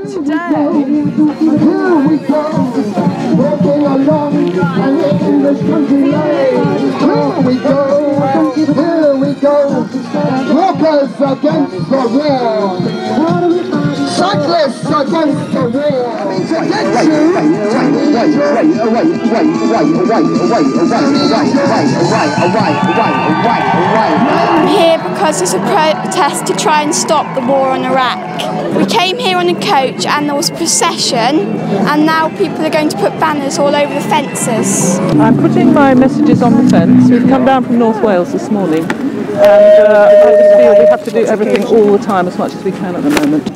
today. Here we go, walking along an English country lane. Here we go, walkers against the war, cyclists against the war. I'm here because it's a protest to try and stop the war on Iraq. We came here on a coach and there was a procession, and now people are going to put banners all over the fences. I'm putting my messages on the fence. We've come down from North Wales this morning, and I just feel we have to do everything all the time as much as we can at the moment.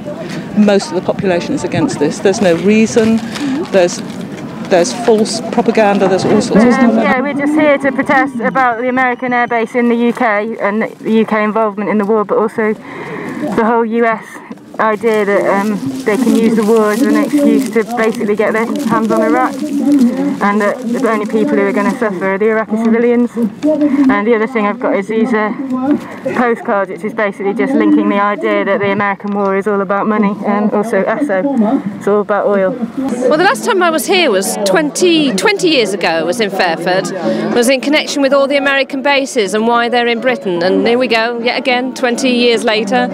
Most of the population is against this. There's no reason. There's false propaganda. There's all sorts of stuff. Yeah, we're just here to protest about the American airbase in the UK and the UK involvement in the war, but also the whole US idea that they can use the war as an excuse to basically get their hands on Iraq, and that the only people who are going to suffer are the Iraqi civilians. And the other thing I've got is these postcards, which is basically just linking the idea that the American war is all about money, and also ASO, it's all about oil. Well, the last time I was here was 20 years ago. I was in Fairford. I was in connection with all the American bases and why they're in Britain, and here we go, yet again, 20 years later.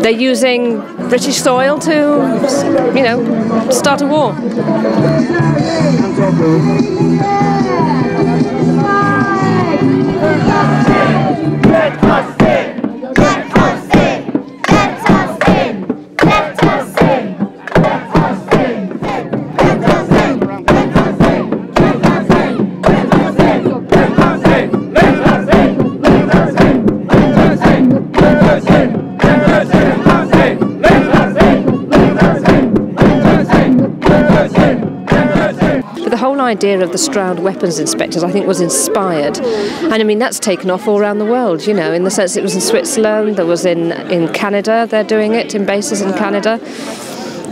They're using British soil to, you know, start a war. The whole idea of the Stroud weapons inspectors, I think, was inspired, and I mean that's taken off all around the world, you know, in the sense it was in Switzerland, there was in Canada, they're doing it in bases in Canada.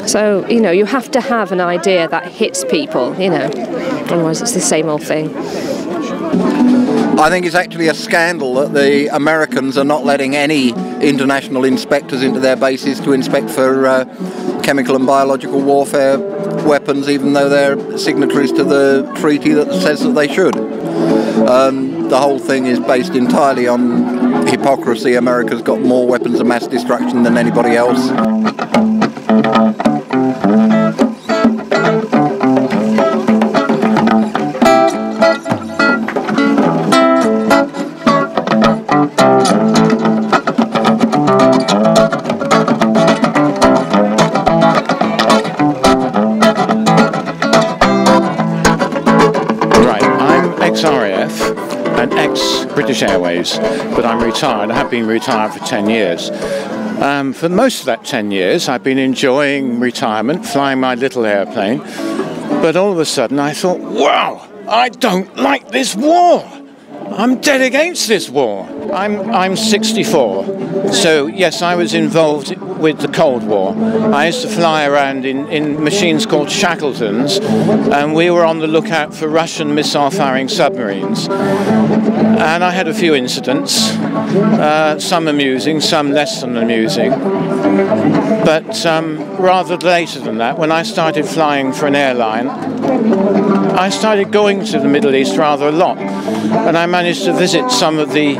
So, you know, you have to have an idea that hits people, you know, otherwise it's the same old thing. I think it's actually a scandal that the Americans are not letting any international inspectors into their bases to inspect for chemical and biological warfare weapons, even though they're signatories to the treaty that says that they should. The whole thing is based entirely on hypocrisy. America's got more weapons of mass destruction than anybody else. RAF and ex-British Airways, but I'm retired. I have been retired for 10 years. For most of that 10 years I've been enjoying retirement, flying my little airplane, but all of a sudden I thought, wow, I don't like this war. I'm dead against this war. I'm 64, so yes, I was involved with the Cold War. I used to fly around in machines called Shackletons, and we were on the lookout for Russian missile-firing submarines. And I had a few incidents, some amusing, some less than amusing. But rather later than that, when I started flying for an airline, I started going to the Middle East rather a lot, and I managed to visit some of the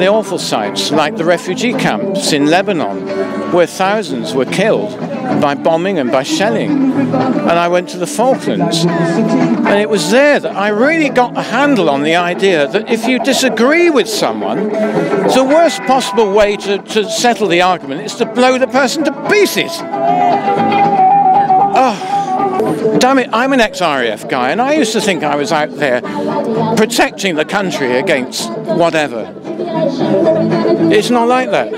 awful sites, like the refugee camps in Lebanon, where thousands were killed by bombing and by shelling. And I went to the Falklands, and it was there that I really got a handle on the idea that if you disagree with someone, the worst possible way to settle the argument is to blow the person to pieces. Oh, damn it, I'm an ex-RAF guy, and I used to think I was out there protecting the country against whatever. It's not like that.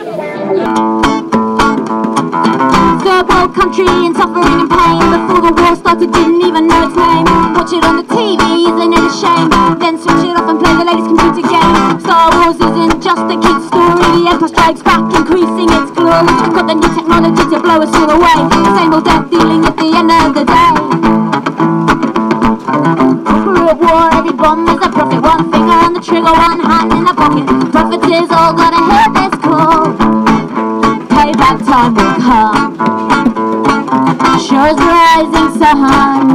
Third world country in suffering and pain. Before the war started, didn't even know its name. Watch it on the TV, isn't it a shame? Then switch it off and play the latest computer game. Star Wars isn't just a kid's story. The Empire Strikes Back, increasing its glory. We've got the new technology to blow us all away. The same old death dealing at the end of the day. Corporate war, every bomb is a profit. One finger on the trigger, one hand in the pocket. Profiteers all gotta hear this call. Payback time will come. sure as the rising sun.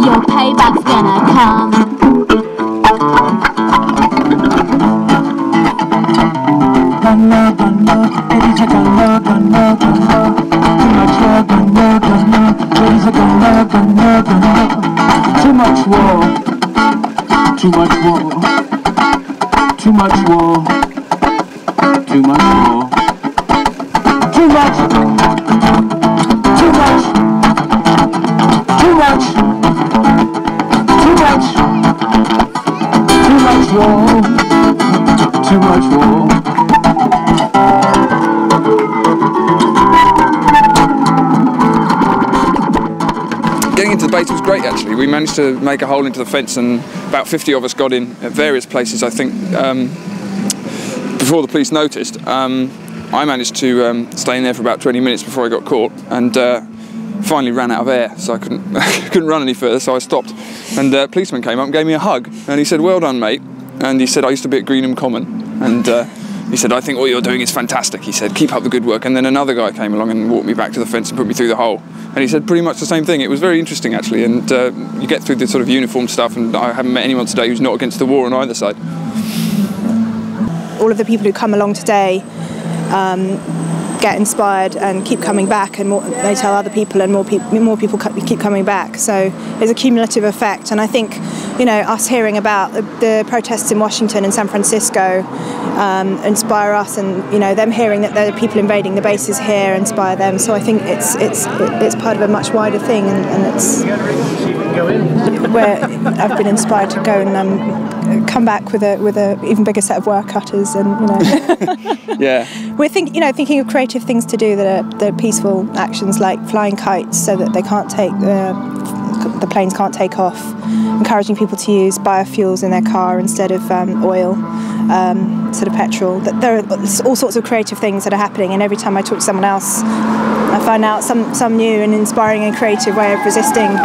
Your payback's gonna come. Gunna, gunna, ladies are gunna, gunna, gunna. Too much war, gunna, gunna. Ladies are gunna, gunna, gunna. Too much war. Too much war. Too much war. Too much war. Too much. Too much. Too much. Too much. Too much war. Too much war. Getting into the base was great actually. We managed to make a hole into the fence and about 50 of us got in at various places. I think before the police noticed. I managed to stay in there for about 20 minutes before I got caught and finally ran out of air, so I couldn't run any further, so I stopped. And a policeman came up and gave me a hug and he said, "Well done, mate." And he said, "I used to be at Greenham Common." And he said, "I think what you're doing is fantastic." He said, "Keep up the good work." And then another guy came along and walked me back to the fence and put me through the hole. And he said pretty much the same thing. It was very interesting actually, and you get through this sort of uniform stuff, and I haven't met anyone today who's not against the war on either side. All of the people who come along today get inspired and keep coming back, and they tell other people, and more people keep coming back. So there's a cumulative effect, and I think, you know, us hearing about the protests in Washington and San Francisco inspire us, and you know, them hearing that there are people invading the bases here inspire them. So I think it's part of a much wider thing, and it's where I've been inspired to go and come back with a even bigger set of wire cutters, and you know. Yeah. We're thinking of creative things to do that are peaceful actions, like flying kites so that they can't take the planes can't take off. Encouraging people to use biofuels in their car instead of oil, sort of petrol. There are all sorts of creative things that are happening, and every time I talk to someone else, I find out some new and inspiring and creative way of resisting.